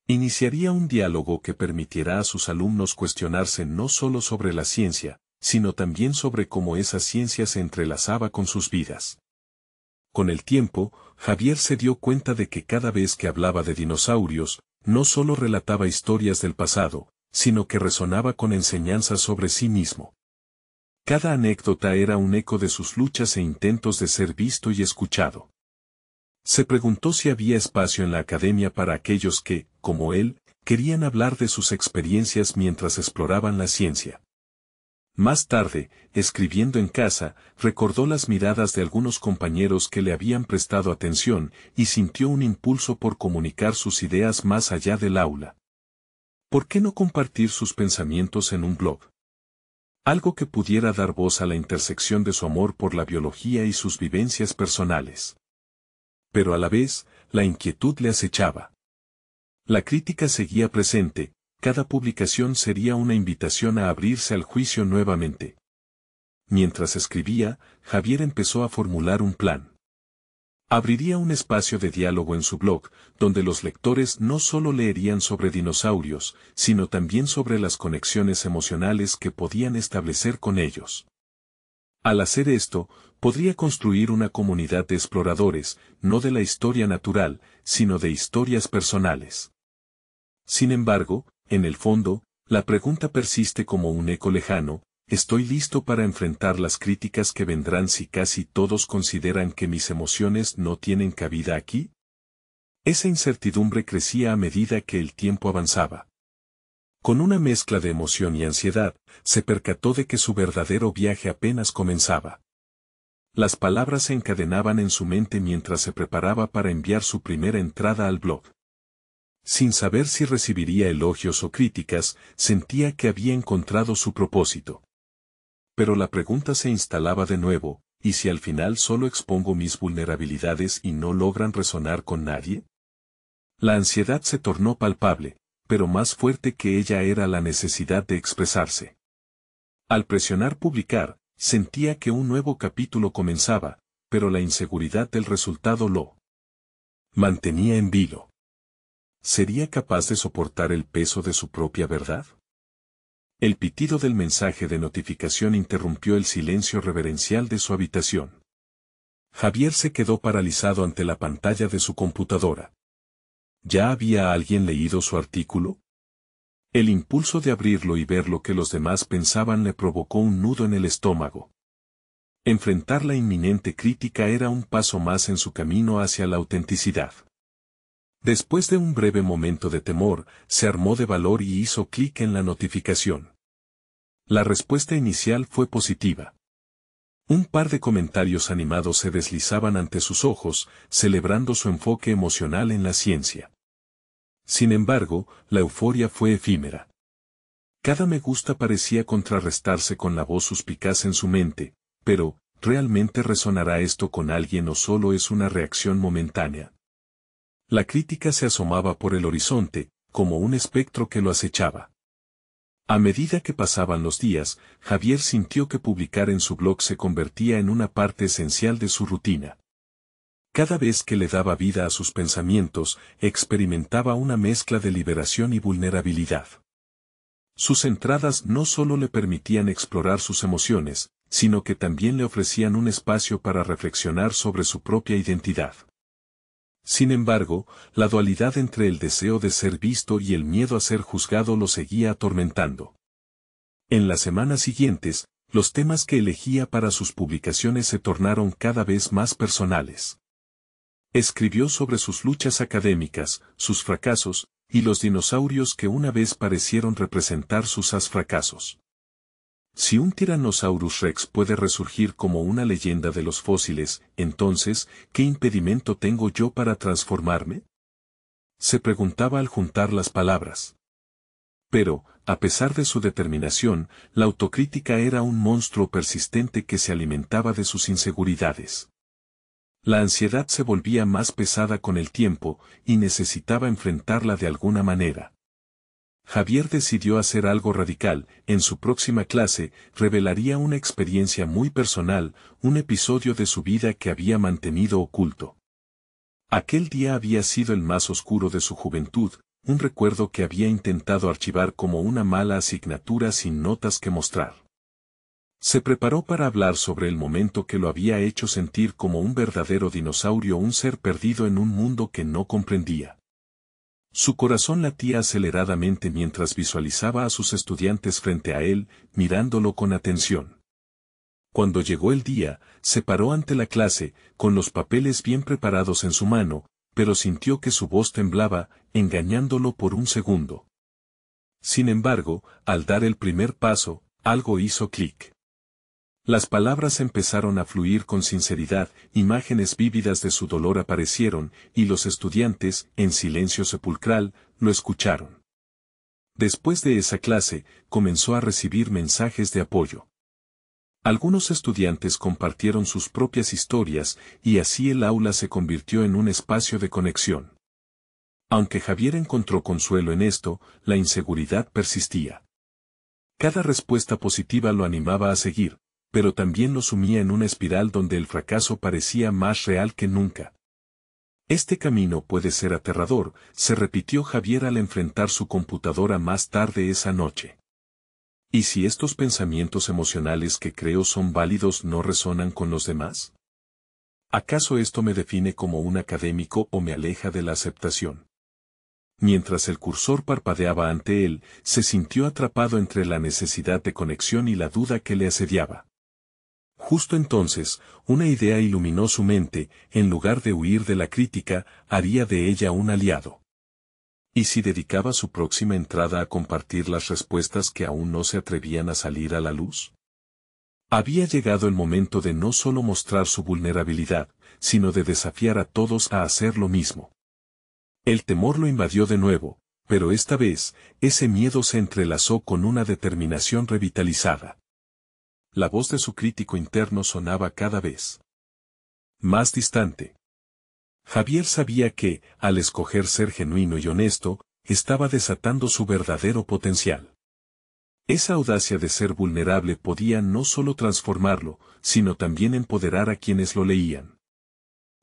Iniciaría un diálogo que permitiera a sus alumnos cuestionarse no solo sobre la ciencia, sino también sobre cómo esa ciencia se entrelazaba con sus vidas. Con el tiempo, Javier se dio cuenta de que cada vez que hablaba de dinosaurios, no solo relataba historias del pasado, sino que resonaba con enseñanzas sobre sí mismo. Cada anécdota era un eco de sus luchas e intentos de ser visto y escuchado. Se preguntó si había espacio en la academia para aquellos que, como él, querían hablar de sus experiencias mientras exploraban la ciencia. Más tarde, escribiendo en casa, recordó las miradas de algunos compañeros que le habían prestado atención y sintió un impulso por comunicar sus ideas más allá del aula. ¿Por qué no compartir sus pensamientos en un blog? Algo que pudiera dar voz a la intersección de su amor por la biología y sus vivencias personales. Pero a la vez, la inquietud le acechaba. La crítica seguía presente. Cada publicación sería una invitación a abrirse al juicio nuevamente. Mientras escribía, Javier empezó a formular un plan. Abriría un espacio de diálogo en su blog, donde los lectores no solo leerían sobre dinosaurios, sino también sobre las conexiones emocionales que podían establecer con ellos. Al hacer esto, podría construir una comunidad de exploradores, no de la historia natural, sino de historias personales. Sin embargo, en el fondo, la pregunta persiste como un eco lejano: ¿estoy listo para enfrentar las críticas que vendrán si casi todos consideran que mis emociones no tienen cabida aquí? Esa incertidumbre crecía a medida que el tiempo avanzaba. Con una mezcla de emoción y ansiedad, se percató de que su verdadero viaje apenas comenzaba. Las palabras se encadenaban en su mente mientras se preparaba para enviar su primera entrada al blog. Sin saber si recibiría elogios o críticas, sentía que había encontrado su propósito. Pero la pregunta se instalaba de nuevo: ¿y si al final solo expongo mis vulnerabilidades y no logran resonar con nadie? La ansiedad se tornó palpable, pero más fuerte que ella era la necesidad de expresarse. Al presionar publicar, sentía que un nuevo capítulo comenzaba, pero la inseguridad del resultado lo mantenía en vilo. ¿Sería capaz de soportar el peso de su propia verdad? El pitido del mensaje de notificación interrumpió el silencio reverencial de su habitación. Javier se quedó paralizado ante la pantalla de su computadora. ¿Ya había alguien leído su artículo? El impulso de abrirlo y ver lo que los demás pensaban le provocó un nudo en el estómago. Enfrentar la inminente crítica era un paso más en su camino hacia la autenticidad. Después de un breve momento de temor, se armó de valor y hizo clic en la notificación. La respuesta inicial fue positiva. Un par de comentarios animados se deslizaban ante sus ojos, celebrando su enfoque emocional en la ciencia. Sin embargo, la euforia fue efímera. Cada me gusta parecía contrarrestarse con la voz suspicaz en su mente: pero, ¿realmente resonará esto con alguien o solo es una reacción momentánea? La crítica se asomaba por el horizonte, como un espectro que lo acechaba. A medida que pasaban los días, Javier sintió que publicar en su blog se convertía en una parte esencial de su rutina. Cada vez que le daba vida a sus pensamientos, experimentaba una mezcla de liberación y vulnerabilidad. Sus entradas no solo le permitían explorar sus emociones, sino que también le ofrecían un espacio para reflexionar sobre su propia identidad. Sin embargo, la dualidad entre el deseo de ser visto y el miedo a ser juzgado lo seguía atormentando. En las semanas siguientes, los temas que elegía para sus publicaciones se tornaron cada vez más personales. Escribió sobre sus luchas académicas, sus fracasos, y los dinosaurios que una vez parecieron representar sus fracasos. Si un Tyrannosaurus Rex puede resurgir como una leyenda de los fósiles, entonces, ¿qué impedimento tengo yo para transformarme? Se preguntaba al juntar las palabras. Pero, a pesar de su determinación, la autocrítica era un monstruo persistente que se alimentaba de sus inseguridades. La ansiedad se volvía más pesada con el tiempo, y necesitaba enfrentarla de alguna manera. Javier decidió hacer algo radical. En su próxima clase, revelaría una experiencia muy personal, un episodio de su vida que había mantenido oculto. Aquel día había sido el más oscuro de su juventud, un recuerdo que había intentado archivar como una mala asignatura sin notas que mostrar. Se preparó para hablar sobre el momento que lo había hecho sentir como un verdadero dinosaurio, un ser perdido en un mundo que no comprendía. Su corazón latía aceleradamente mientras visualizaba a sus estudiantes frente a él, mirándolo con atención. Cuando llegó el día, se paró ante la clase, con los papeles bien preparados en su mano, pero sintió que su voz temblaba, engañándolo por un segundo. Sin embargo, al dar el primer paso, algo hizo clic. Las palabras empezaron a fluir con sinceridad, imágenes vívidas de su dolor aparecieron, y los estudiantes, en silencio sepulcral, lo escucharon. Después de esa clase, comenzó a recibir mensajes de apoyo. Algunos estudiantes compartieron sus propias historias, y así el aula se convirtió en un espacio de conexión. Aunque Javier encontró consuelo en esto, la inseguridad persistía. Cada respuesta positiva lo animaba a seguir, pero también lo sumía en una espiral donde el fracaso parecía más real que nunca. Este camino puede ser aterrador, se repitió Javier al enfrentar su computadora más tarde esa noche. ¿Y si estos pensamientos emocionales que creo son válidos no resonan con los demás? ¿Acaso esto me define como un académico o me aleja de la aceptación? Mientras el cursor parpadeaba ante él, se sintió atrapado entre la necesidad de conexión y la duda que le asediaba. Justo entonces, una idea iluminó su mente, en lugar de huir de la crítica, haría de ella un aliado. ¿Y si dedicaba su próxima entrada a compartir las respuestas que aún no se atrevían a salir a la luz? Había llegado el momento de no solo mostrar su vulnerabilidad, sino de desafiar a todos a hacer lo mismo. El temor lo invadió de nuevo, pero esta vez, ese miedo se entrelazó con una determinación revitalizada. La voz de su crítico interno sonaba cada vez más distante. Javier sabía que, al escoger ser genuino y honesto, estaba desatando su verdadero potencial. Esa audacia de ser vulnerable podía no solo transformarlo, sino también empoderar a quienes lo leían.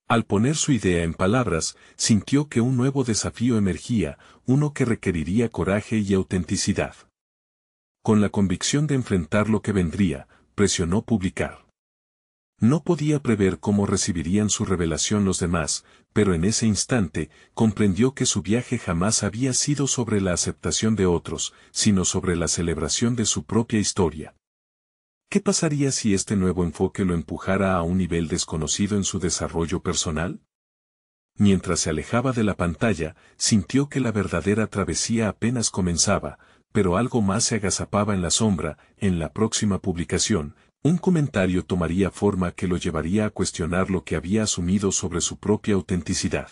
Al poner su idea en palabras, sintió que un nuevo desafío emergía, uno que requeriría coraje y autenticidad. Con la convicción de enfrentar lo que vendría, presionó publicar. No podía prever cómo recibirían su revelación los demás, pero en ese instante, comprendió que su viaje jamás había sido sobre la aceptación de otros, sino sobre la celebración de su propia historia. ¿Qué pasaría si este nuevo enfoque lo empujara a un nivel desconocido en su desarrollo personal? Mientras se alejaba de la pantalla, sintió que la verdadera travesía apenas comenzaba, pero algo más se agazapaba en la sombra. En la próxima publicación, un comentario tomaría forma que lo llevaría a cuestionar lo que había asumido sobre su propia autenticidad.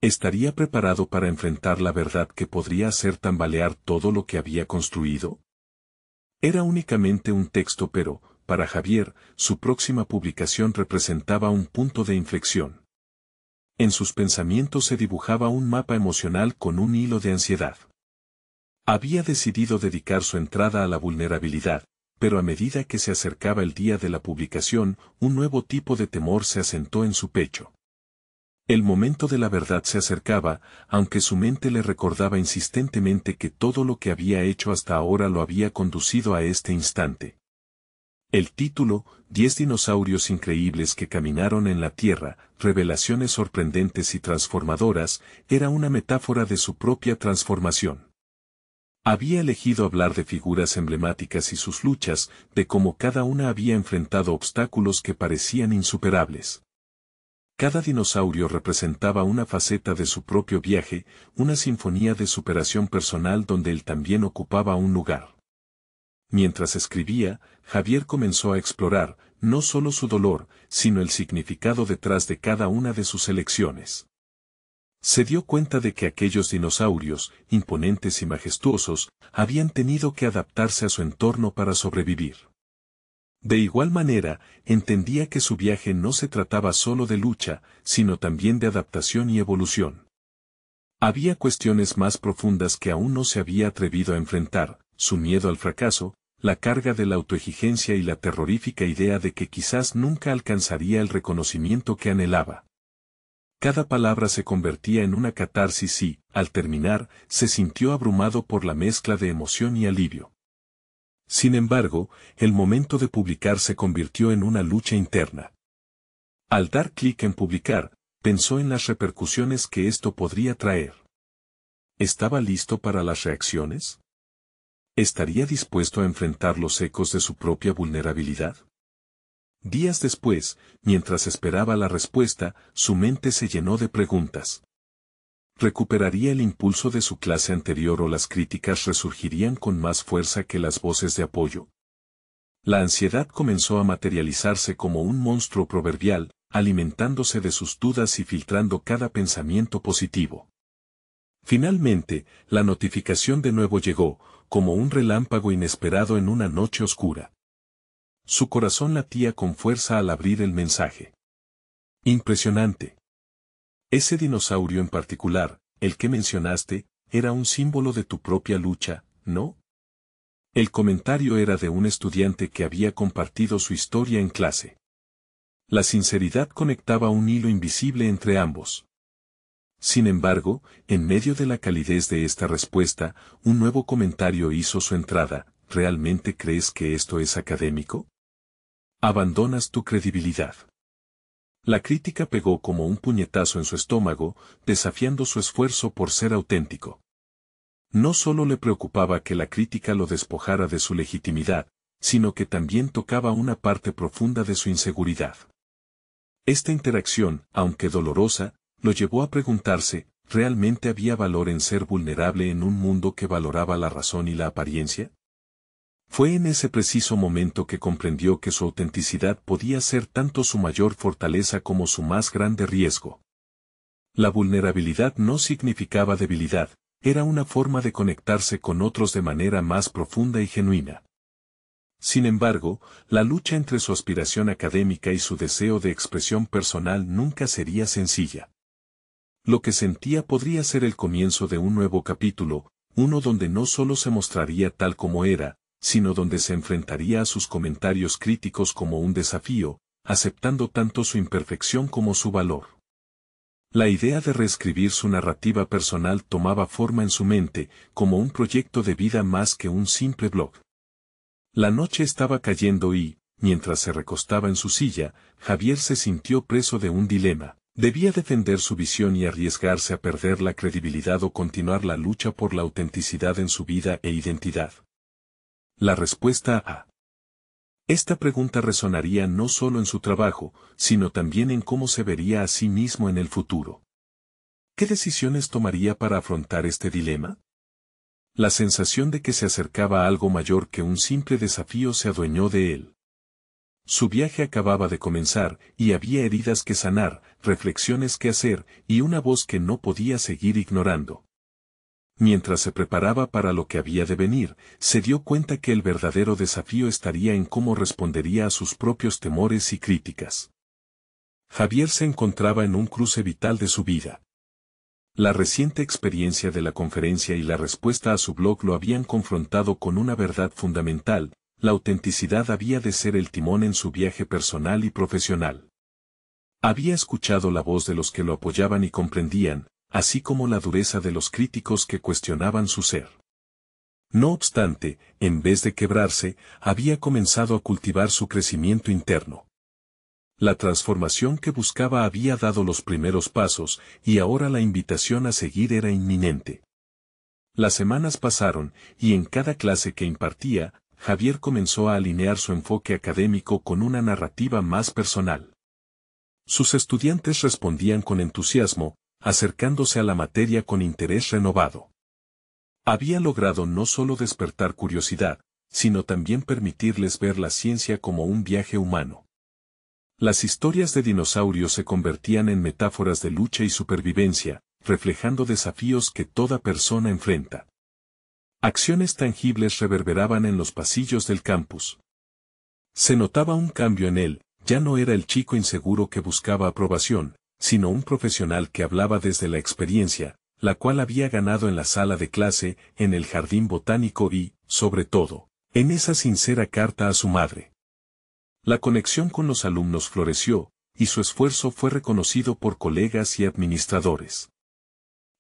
¿Estaría preparado para enfrentar la verdad que podría hacer tambalear todo lo que había construido? Era únicamente un texto, pero, para Javier, su próxima publicación representaba un punto de inflexión. En sus pensamientos se dibujaba un mapa emocional con un hilo de ansiedad. Había decidido dedicar su entrada a la vulnerabilidad, pero a medida que se acercaba el día de la publicación, un nuevo tipo de temor se asentó en su pecho. El momento de la verdad se acercaba, aunque su mente le recordaba insistentemente que todo lo que había hecho hasta ahora lo había conducido a este instante. El título, 10 dinosaurios increíbles que caminaron en la Tierra, revelaciones sorprendentes y transformadoras, era una metáfora de su propia transformación. Había elegido hablar de figuras emblemáticas y sus luchas, de cómo cada una había enfrentado obstáculos que parecían insuperables. Cada dinosaurio representaba una faceta de su propio viaje, una sinfonía de superación personal donde él también ocupaba un lugar. Mientras escribía, Javier comenzó a explorar, no solo su dolor, sino el significado detrás de cada una de sus elecciones. Se dio cuenta de que aquellos dinosaurios, imponentes y majestuosos, habían tenido que adaptarse a su entorno para sobrevivir. De igual manera, entendía que su viaje no se trataba solo de lucha, sino también de adaptación y evolución. Había cuestiones más profundas que aún no se había atrevido a enfrentar, su miedo al fracaso, la carga de la autoexigencia y la terrorífica idea de que quizás nunca alcanzaría el reconocimiento que anhelaba. Cada palabra se convertía en una catarsis y, al terminar, se sintió abrumado por la mezcla de emoción y alivio. Sin embargo, el momento de publicar se convirtió en una lucha interna. Al dar clic en publicar, pensó en las repercusiones que esto podría traer. ¿Estaba listo para las reacciones? ¿Estaría dispuesto a enfrentar los ecos de su propia vulnerabilidad? Días después, mientras esperaba la respuesta, su mente se llenó de preguntas. ¿Recuperaría el impulso de su clase anterior o las críticas resurgirían con más fuerza que las voces de apoyo? La ansiedad comenzó a materializarse como un monstruo proverbial, alimentándose de sus dudas y filtrando cada pensamiento positivo. Finalmente, la notificación de nuevo llegó, como un relámpago inesperado en una noche oscura. Su corazón latía con fuerza al abrir el mensaje. Impresionante. Ese dinosaurio en particular, el que mencionaste, era un símbolo de tu propia lucha, ¿no? El comentario era de un estudiante que había compartido su historia en clase. La sinceridad conectaba un hilo invisible entre ambos. Sin embargo, en medio de la calidez de esta respuesta, un nuevo comentario hizo su entrada. ¿Realmente crees que esto es académico? Abandonas tu credibilidad. La crítica pegó como un puñetazo en su estómago, desafiando su esfuerzo por ser auténtico. No solo le preocupaba que la crítica lo despojara de su legitimidad, sino que también tocaba una parte profunda de su inseguridad. Esta interacción, aunque dolorosa, lo llevó a preguntarse, ¿realmente había valor en ser vulnerable en un mundo que valoraba la razón y la apariencia? Fue en ese preciso momento que comprendió que su autenticidad podía ser tanto su mayor fortaleza como su más grande riesgo. La vulnerabilidad no significaba debilidad, era una forma de conectarse con otros de manera más profunda y genuina. Sin embargo, la lucha entre su aspiración académica y su deseo de expresión personal nunca sería sencilla. Lo que sentía podría ser el comienzo de un nuevo capítulo, uno donde no solo se mostraría tal como era, sino donde se enfrentaría a sus comentarios críticos como un desafío, aceptando tanto su imperfección como su valor. La idea de reescribir su narrativa personal tomaba forma en su mente, como un proyecto de vida más que un simple blog. La noche estaba cayendo y, mientras se recostaba en su silla, Javier se sintió preso de un dilema. Debía defender su visión y arriesgarse a perder la credibilidad o continuar la lucha por la autenticidad en su vida e identidad. La respuesta a esta pregunta resonaría no solo en su trabajo, sino también en cómo se vería a sí mismo en el futuro. ¿Qué decisiones tomaría para afrontar este dilema? La sensación de que se acercaba a algo mayor que un simple desafío se adueñó de él. Su viaje acababa de comenzar, y había heridas que sanar, reflexiones que hacer, y una voz que no podía seguir ignorando. Mientras se preparaba para lo que había de venir, se dio cuenta que el verdadero desafío estaría en cómo respondería a sus propios temores y críticas. Javier se encontraba en un cruce vital de su vida. La reciente experiencia de la conferencia y la respuesta a su blog lo habían confrontado con una verdad fundamental: la autenticidad había de ser el timón en su viaje personal y profesional. Había escuchado la voz de los que lo apoyaban y comprendían, así como la dureza de los críticos que cuestionaban su ser. No obstante, en vez de quebrarse, había comenzado a cultivar su crecimiento interno. La transformación que buscaba había dado los primeros pasos, y ahora la invitación a seguir era inminente. Las semanas pasaron, y en cada clase que impartía, Javier comenzó a alinear su enfoque académico con una narrativa más personal. Sus estudiantes respondían con entusiasmo, acercándose a la materia con interés renovado. Había logrado no solo despertar curiosidad, sino también permitirles ver la ciencia como un viaje humano. Las historias de dinosaurios se convertían en metáforas de lucha y supervivencia, reflejando desafíos que toda persona enfrenta. Acciones tangibles reverberaban en los pasillos del campus. Se notaba un cambio en él, ya no era el chico inseguro que buscaba aprobación, sino un profesional que hablaba desde la experiencia, la cual había ganado en la sala de clase, en el jardín botánico y, sobre todo, en esa sincera carta a su madre. La conexión con los alumnos floreció, y su esfuerzo fue reconocido por colegas y administradores.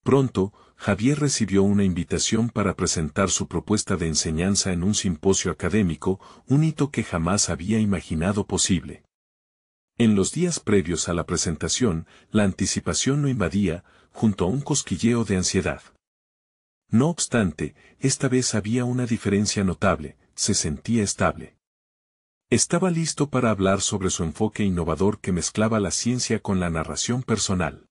Pronto, Javier recibió una invitación para presentar su propuesta de enseñanza en un simposio académico, un hito que jamás había imaginado posible. En los días previos a la presentación, la anticipación lo invadía, junto a un cosquilleo de ansiedad. No obstante, esta vez había una diferencia notable, se sentía estable. Estaba listo para hablar sobre su enfoque innovador que mezclaba la ciencia con la narración personal.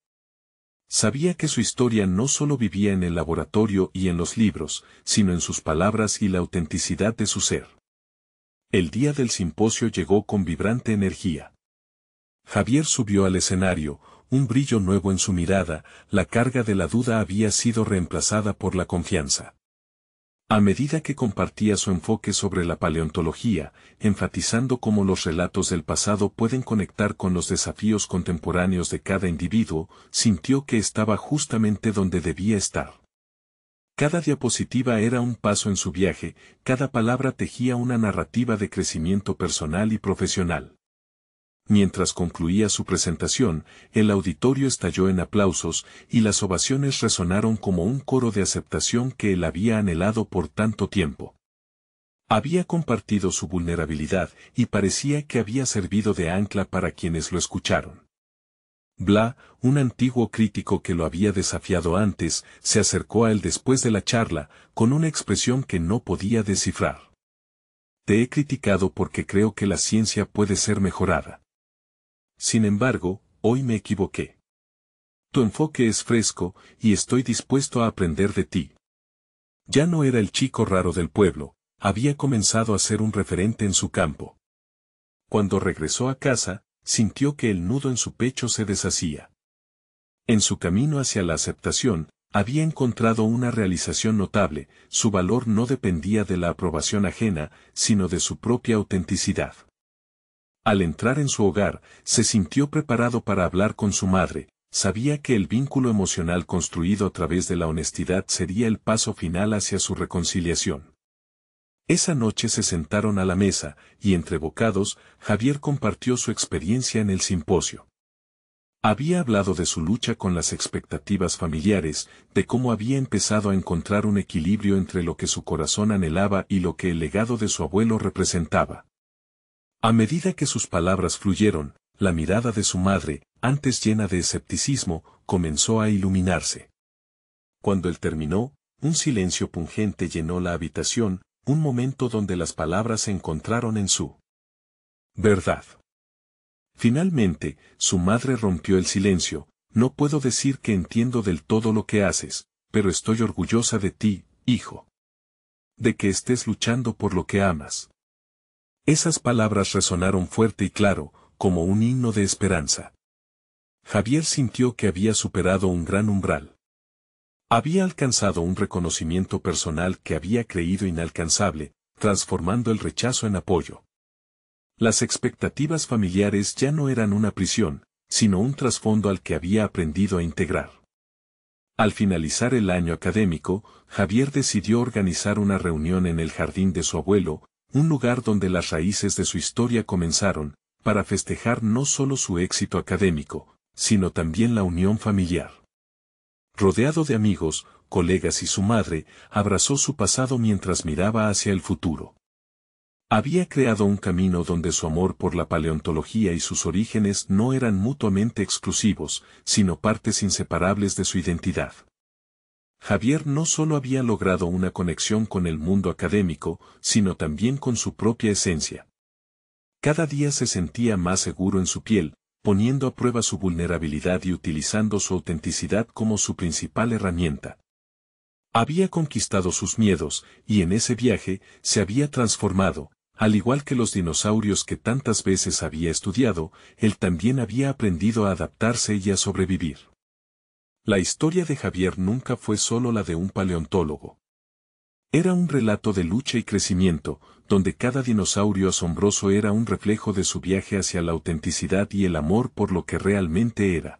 Sabía que su historia no solo vivía en el laboratorio y en los libros, sino en sus palabras y la autenticidad de su ser. El día del simposio llegó con vibrante energía. Javier subió al escenario, un brillo nuevo en su mirada, la carga de la duda había sido reemplazada por la confianza. A medida que compartía su enfoque sobre la paleontología, enfatizando cómo los relatos del pasado pueden conectar con los desafíos contemporáneos de cada individuo, sintió que estaba justamente donde debía estar. Cada diapositiva era un paso en su viaje, cada palabra tejía una narrativa de crecimiento personal y profesional. Mientras concluía su presentación, el auditorio estalló en aplausos, y las ovaciones resonaron como un coro de aceptación que él había anhelado por tanto tiempo. Había compartido su vulnerabilidad, y parecía que había servido de ancla para quienes lo escucharon. Bla, un antiguo crítico que lo había desafiado antes, se acercó a él después de la charla, con una expresión que no podía descifrar. Te he criticado porque creo que la ciencia puede ser mejorada. Sin embargo, hoy me equivoqué. Tu enfoque es fresco, y estoy dispuesto a aprender de ti. Ya no era el chico raro del pueblo, había comenzado a ser un referente en su campo. Cuando regresó a casa, sintió que el nudo en su pecho se deshacía. En su camino hacia la aceptación, había encontrado una realización notable, su valor no dependía de la aprobación ajena, sino de su propia autenticidad. Al entrar en su hogar, se sintió preparado para hablar con su madre, sabía que el vínculo emocional construido a través de la honestidad sería el paso final hacia su reconciliación. Esa noche se sentaron a la mesa, y entre bocados, Javier compartió su experiencia en el simposio. Había hablado de su lucha con las expectativas familiares, de cómo había empezado a encontrar un equilibrio entre lo que su corazón anhelaba y lo que el legado de su abuelo representaba. A medida que sus palabras fluyeron, la mirada de su madre, antes llena de escepticismo, comenzó a iluminarse. Cuando él terminó, un silencio pungente llenó la habitación, un momento donde las palabras se encontraron en su verdad. Finalmente, su madre rompió el silencio. No puedo decir que entiendo del todo lo que haces, pero estoy orgullosa de ti, hijo. De que estés luchando por lo que amas. Esas palabras resonaron fuerte y claro, como un himno de esperanza. Javier sintió que había superado un gran umbral. Había alcanzado un reconocimiento personal que había creído inalcanzable, transformando el rechazo en apoyo. Las expectativas familiares ya no eran una prisión, sino un trasfondo al que había aprendido a integrar. Al finalizar el año académico, Javier decidió organizar una reunión en el jardín de su abuelo, un lugar donde las raíces de su historia comenzaron, para festejar no solo su éxito académico, sino también la unión familiar. Rodeado de amigos, colegas y su madre, abrazó su pasado mientras miraba hacia el futuro. Había creado un camino donde su amor por la paleontología y sus orígenes no eran mutuamente exclusivos, sino partes inseparables de su identidad. Javier no solo había logrado una conexión con el mundo académico, sino también con su propia esencia. Cada día se sentía más seguro en su piel, poniendo a prueba su vulnerabilidad y utilizando su autenticidad como su principal herramienta. Había conquistado sus miedos, y en ese viaje se había transformado, al igual que los dinosaurios que tantas veces había estudiado, él también había aprendido a adaptarse y a sobrevivir. La historia de Javier nunca fue solo la de un paleontólogo. Era un relato de lucha y crecimiento, donde cada dinosaurio asombroso era un reflejo de su viaje hacia la autenticidad y el amor por lo que realmente era.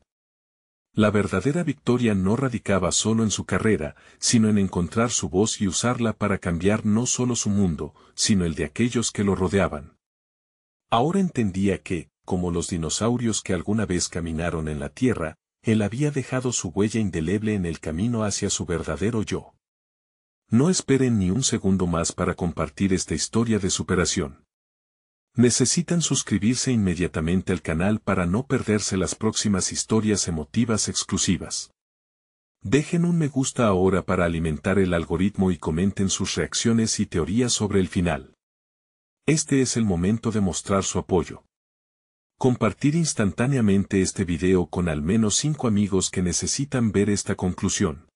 La verdadera victoria no radicaba solo en su carrera, sino en encontrar su voz y usarla para cambiar no solo su mundo, sino el de aquellos que lo rodeaban. Ahora entendía que, como los dinosaurios que alguna vez caminaron en la Tierra, él había dejado su huella indeleble en el camino hacia su verdadero yo. No esperen ni un segundo más para compartir esta historia de superación. Necesitan suscribirse inmediatamente al canal para no perderse las próximas historias emotivas exclusivas. Dejen un me gusta ahora para alimentar el algoritmo y comenten sus reacciones y teorías sobre el final. Este es el momento de mostrar su apoyo. Compartir instantáneamente este video con al menos 5 amigos que necesitan ver esta conclusión.